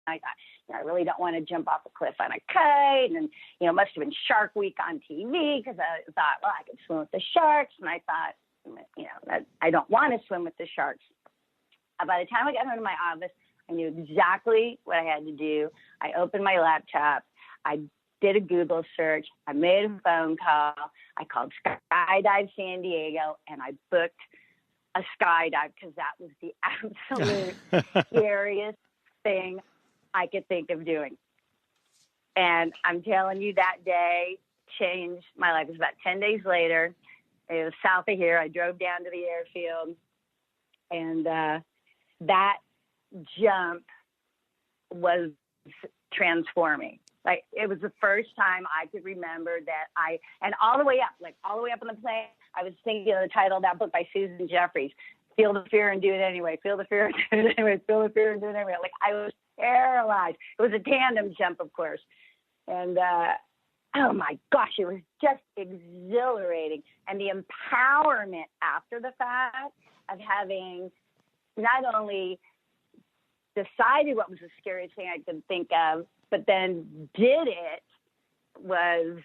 I thought, I really don't want to jump off a cliff on a kite. And, it must have been Shark Week on TV because I thought, well, I could swim with the sharks. And I thought, that I don't want to swim with the sharks. By the time I got home to my office, I knew exactly what I had to do. I opened my laptop. I did a Google search. I made a phone call. I called Skydive San Diego, and I booked a skydive because that was the absolute scariest thing I could think of doing. And I'm telling you, that day changed my life. It was about 10 days later. It was south of here. I drove down to the airfield, and that jump was transforming. Like, it was the first time I could remember that and all the way up on the plane, I was thinking of the title of that book by Susan Jeffries, Feel the Fear and Do It Anyway. Feel the fear and do it anyway. Feel the fear and do it anyway. Like, I was paralyzed. It was a tandem jump, of course. And, oh my gosh, it was just exhilarating. And the empowerment after the fact of having not only decided what was the scariest thing I could think of, but then did it, was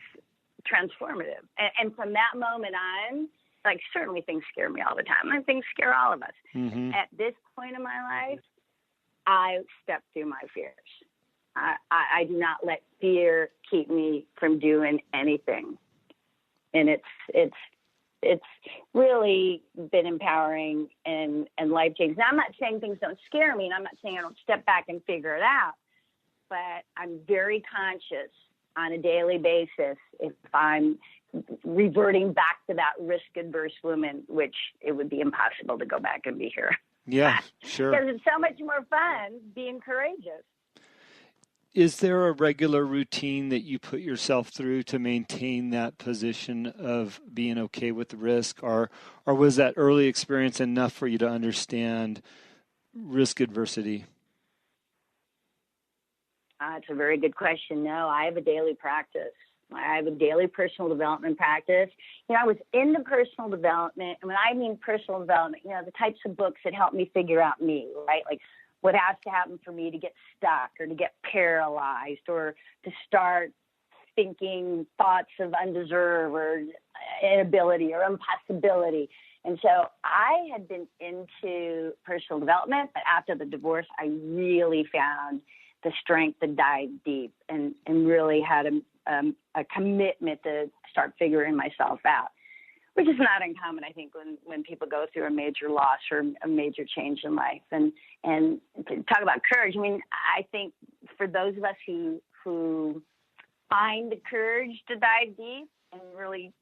transformative. And from that moment on, like, certainly things scare me all the time, and things scare all of us. Mm-hmm. At this point in my life, I step through my fears. I do not let fear keep me from doing anything. And it's really been empowering and life-changing. Now, I'm not saying things don't scare me, and I'm not saying I don't step back and figure it out, but I'm very conscious on a daily basis if I'm reverting back to that risk-adverse woman, which it would be impossible to go back and be here. Yeah, sure. Because it's so much more fun being courageous. Is there a regular routine that you put yourself through to maintain that position of being okay with the risk, or was that early experience enough for you to understand risk adversity? It's a very good question. No, I have a daily practice. I have a daily personal development practice. I was into personal development, and when I mean personal development, the types of books that help me figure out me, right? Like, what has to happen for me to get stuck or to get paralyzed or to start thinking thoughts of undeserved or inability or impossibility. And so I had been into personal development, but after the divorce, I really found the strength to dive deep and really had a commitment to start figuring myself out, which is not uncommon, I think, when people go through a major loss or a major change in life. And to talk about courage, I think for those of us who find the courage to dive deep and really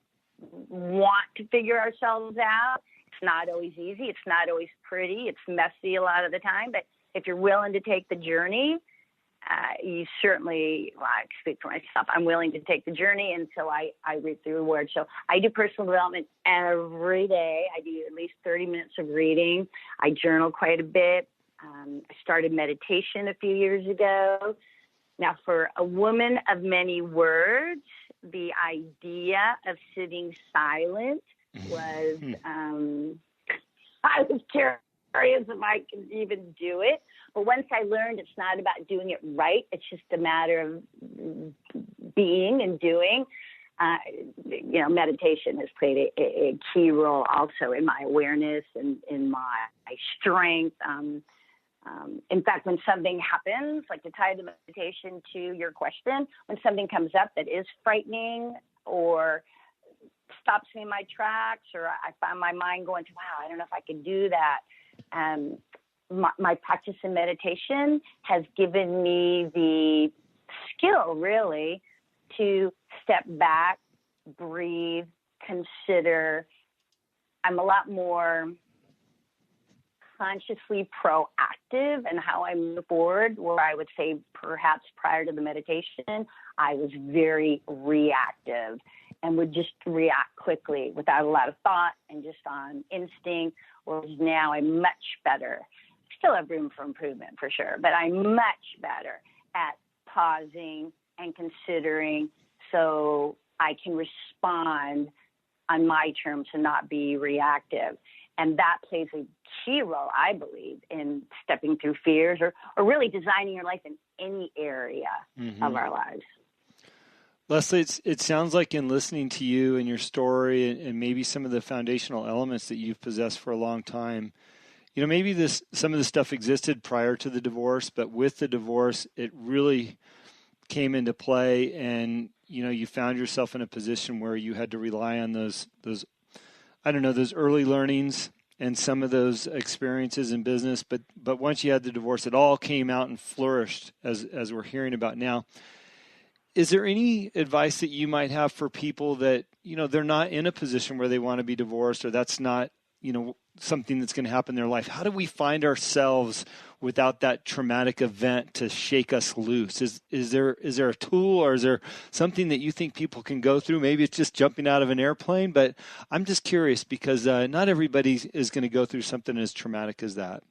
want to figure ourselves out, it's not always easy. It's not always pretty. It's messy a lot of the time. But if you're willing to take the journey, you certainly, I speak for myself, I'm willing to take the journey, and so I reap the reward. So I do personal development every day. I do at least 30 minutes of reading. I journal quite a bit. I started meditation a few years ago. Now, for a woman of many words, the idea of sitting silent was, I was curious if I could even do it. But once I learned it's not about doing it right, it's just a matter of being and doing. Meditation has played a key role also in my awareness and in my strength. In fact, when something happens, like to tie the meditation to your question, when something comes up that is frightening or stops me in my tracks, or I find my mind going to, wow, I don't know if I can do that. My practice in meditation has given me the skill, really, to step back, breathe, consider. I'm a lot more consciously proactive in how I move forward, where I would say perhaps prior to the meditation, I was very reactive and would just react quickly without a lot of thought and just on instinct, whereas now I'm much better. Still have room for improvement for sure, but I'm much better at pausing and considering so I can respond on my terms and not be reactive. And that plays a key role, I believe, in stepping through fears or really designing your life in any area Mm-hmm. of our lives. Leslie, it sounds like in listening to you and your story and maybe some of the foundational elements that you've possessed for a long time, maybe some of this stuff existed prior to the divorce, but with the divorce, it really came into play, and you found yourself in a position where you had to rely on those early learnings and some of those experiences in business. But once you had the divorce, it all came out and flourished as we're hearing about now. Is there any advice that you might have for people that, they're not in a position where they want to be divorced, or that's not, something that's going to happen in their life? How do we find ourselves without that traumatic event to shake us loose? Is there a tool, or is there something that you think people can go through? Maybe it's just jumping out of an airplane, but I'm just curious because not everybody is going to go through something as traumatic as that.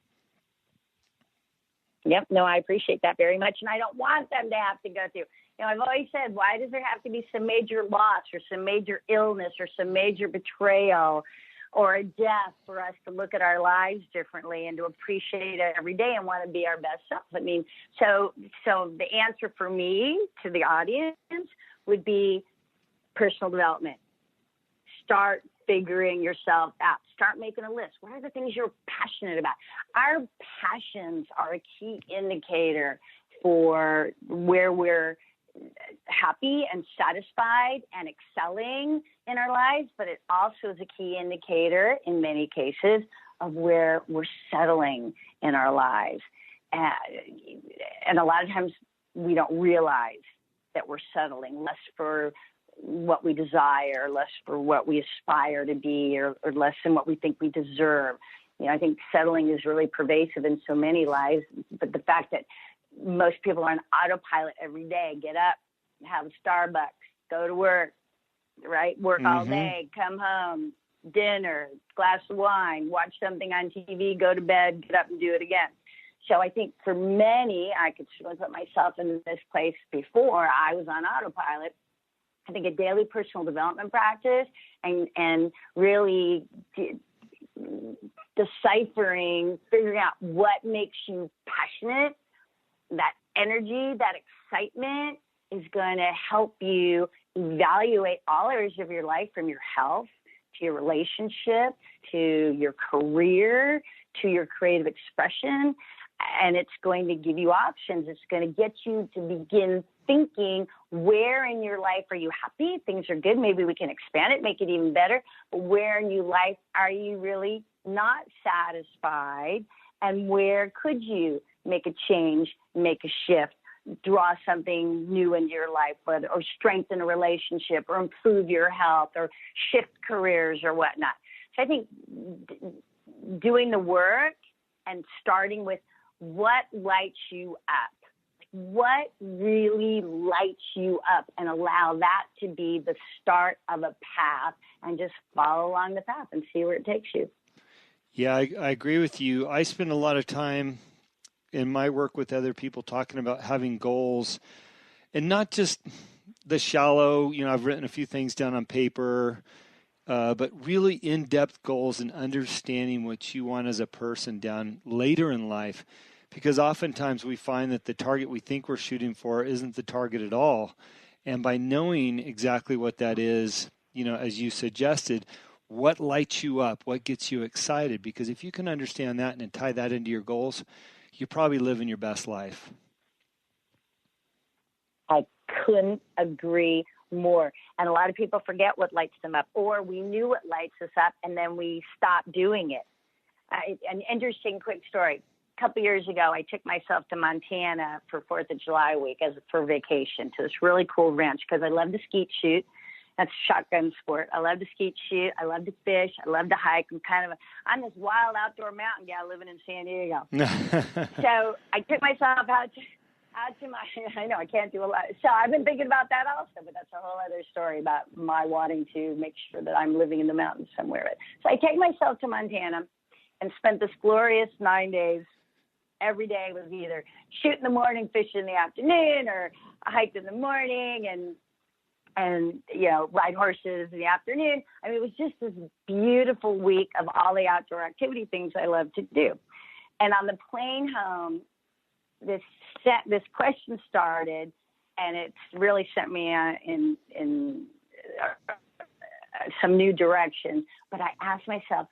Yep. No, I appreciate that very much. And I don't want them to have to go through. I've always said, why does there have to be some major loss or some major illness or some major betrayal or a death for us to look at our lives differently and to appreciate it every day and want to be our best self? I mean, so the answer for me to the audience would be personal development. Start figuring yourself out. Start making a list. What are the things you're passionate about? Our passions are a key indicator for where we're happy and satisfied and excelling in our lives, but it also is a key indicator in many cases of where we're settling in our lives. And a lot of times we don't realize that we're settling, less for what we desire, less for what we aspire to be, or less than what we think we deserve. I think settling is really pervasive in so many lives, but the fact that most people are on autopilot every day, get up, have a Starbucks, go to work, right? Work all day, come home, dinner, glass of wine, watch something on TV, go to bed, get up and do it again. So I think for many, I could certainly put myself in this place before I was on autopilot. I think a daily personal development practice and really deciphering, figuring out what makes you passionate, that energy, that excitement is going to help you evaluate all areas of your life, from your health to your relationship to your career to your creative expression. And it's going to give you options. It's going to get you to begin thinking, where in your life are you happy? Things are good. Maybe we can expand it, make it even better. But where in your life are you really not satisfied? And where could you make a change, make a shift, draw something new into your life, or strengthen a relationship, or improve your health, or shift careers or whatnot? So I think doing the work and starting with what lights you up, what really lights you up, and allow that to be the start of a path, and just follow along the path and see where it takes you. Yeah, I agree with you. I spend a lot of time in my work with other people talking about having goals, and not just the shallow, I've written a few things down on paper, but really in-depth goals and understanding what you want as a person down later in life. Because oftentimes we find that the target we think we're shooting for isn't the target at all. And by knowing exactly what that is, as you suggested, what lights you up, what gets you excited? Because if you can understand that and tie that into your goals, you're probably living your best life. I couldn't agree more. And a lot of people forget what lights them up, or we knew what lights us up and then we stopped doing it. An interesting quick story. A couple years ago, I took myself to Montana for 4th of July week for vacation to this really cool ranch, because I love to skeet shoot. That's shotgun sport. I love to skeet shoot. I love to fish. I love to hike. I'm this wild outdoor mountain gal living in San Diego. So I took myself out to my, I know I can't do a lot. So I've been thinking about that also, but that's a whole other story about my wanting to make sure that I'm living in the mountains somewhere. So I take myself to Montana and spent this glorious 9 days. Every day was either shoot in the morning, fish in the afternoon, or I hiked in the morning and ride horses in the afternoon. I mean, it was just this beautiful week of all the outdoor activity things I love to do. And on the plane home, this question started, and it's really sent me in some new direction. But I asked myself,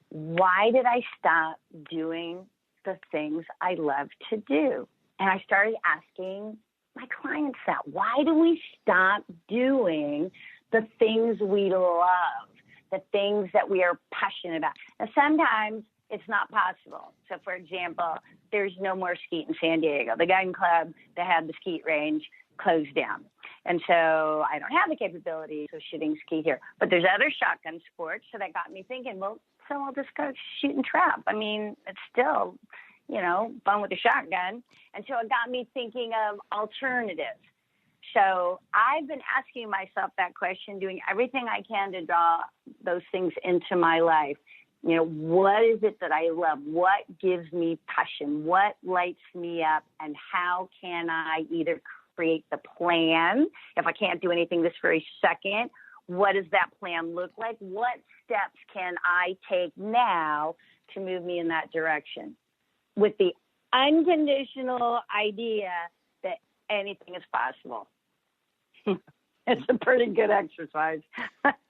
why did I stop doing the things I love to do? And I started asking my clients that. Why do we stop doing the things we love, the things that we are passionate about? Now, sometimes it's not possible. So, for example, there's no more skeet in San Diego. The gun club that had the skeet range closed down. And so I don't have the capabilities of shooting skeet here. But there's other shotgun sports. So that got me thinking, well, so I'll just go shoot and trap. I mean, it's still, fun with a shotgun. And so it got me thinking of alternatives. So I've been asking myself that question, doing everything I can to draw those things into my life. What is it that I love? What gives me passion? What lights me up? And how can I either create the plan? If I can't do anything this very second, what does that plan look like? What steps can I take now to move me in that direction? With the unconditional idea that anything is possible. It's a pretty good exercise.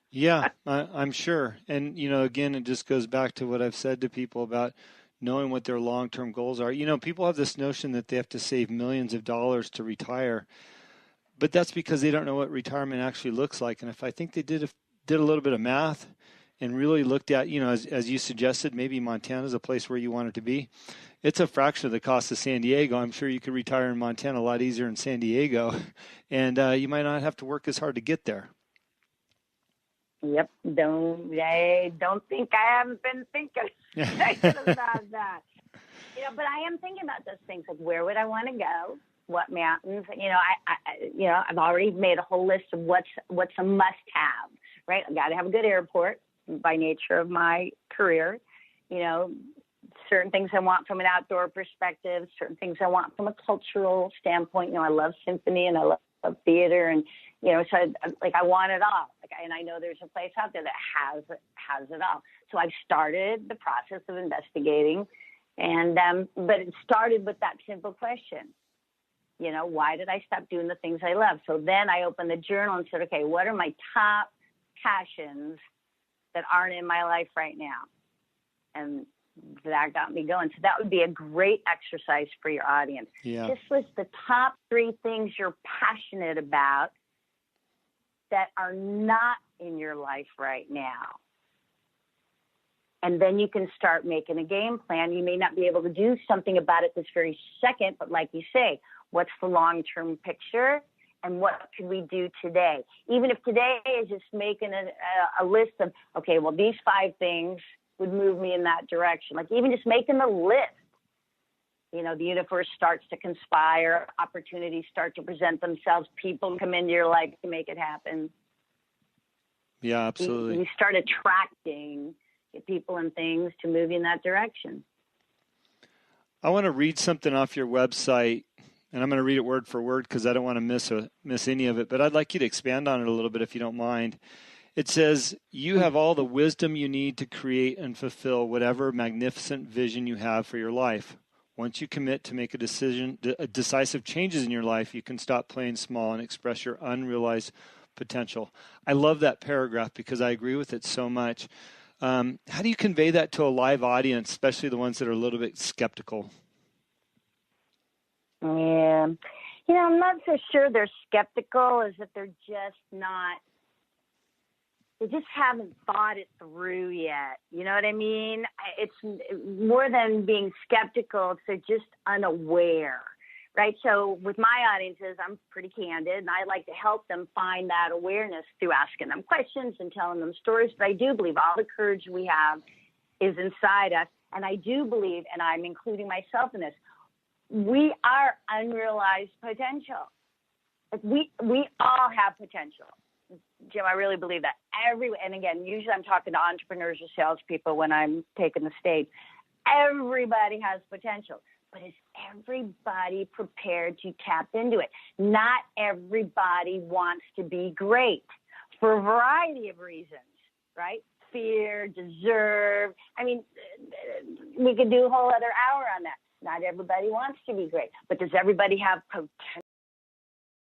Yeah, I'm sure. And, again, it just goes back to what I've said to people about knowing what their long-term goals are. People have this notion that they have to save millions of dollars to retire, but that's because they don't know what retirement actually looks like. And if I think they did a little bit of math and really looked at, as you suggested, maybe Montana is a place where you want it to be. It's a fraction of the cost of San Diego. I'm sure you could retire in Montana a lot easier than San Diego, and you might not have to work as hard to get there. Yep. I don't think I haven't been thinking about that. But I am thinking about those things, like where would I want to go? What mountains? I've already made a whole list of what's a must-have, right? I've got to have a good airport by nature of my career. Certain things I want from an outdoor perspective, certain things I want from a cultural standpoint. I love symphony and I love theater, and so I want it all. And I know there's a place out there that has it all. So I've started the process of investigating, and but it started with that simple question. Why did I stop doing the things I love? So then I opened the journal and said, okay, what are my top passions that aren't in my life right now? And that got me going. So that would be a great exercise for your audience. Yeah. Just list the top 3 things you're passionate about that are not in your life right now. And then you can start making a game plan. You may not be able to do something about it this very second, but like you say, what's the long-term picture and what can we do today? Even if today is just making a list of, okay, well, these 5 things would move me in that direction. Like even just making the list, the universe starts to conspire, opportunities start to present themselves, people come into your life to make it happen. Yeah, absolutely. You start attracting people and things to move you in that direction. I want to read something off your website, and I'm going to read it word for word because I don't want to miss any of it, but I'd like you to expand on it a little bit if you don't mind. It says, you have all the wisdom you need to create and fulfill whatever magnificent vision you have for your life. Once you commit to make a decisive changes in your life, you can stop playing small and express your unrealized potential. I love that paragraph because I agree with it so much. How do you convey that to a live audience, especially the ones that are a little bit skeptical? Yeah. I'm not so sure they're skeptical, is that they're just not. They just haven't thought it through yet. You know what I mean? It's more than being skeptical. It's they're just unaware, right? So with my audiences, I'm pretty candid, and I like to help them find that awareness through asking them questions and telling them stories. But I do believe all the courage we have is inside us. And I do believe, and I'm including myself in this, we are unrealized potential. We all have potential. Jim, I really believe that. And again, usually I'm talking to entrepreneurs or salespeople when I'm taking the stage. Everybody has potential, but is everybody prepared to tap into it? Not everybody wants to be great for a variety of reasons, right? Fear, deserve. I mean, we could do a whole other hour on that. Not everybody wants to be great, but does everybody have potential?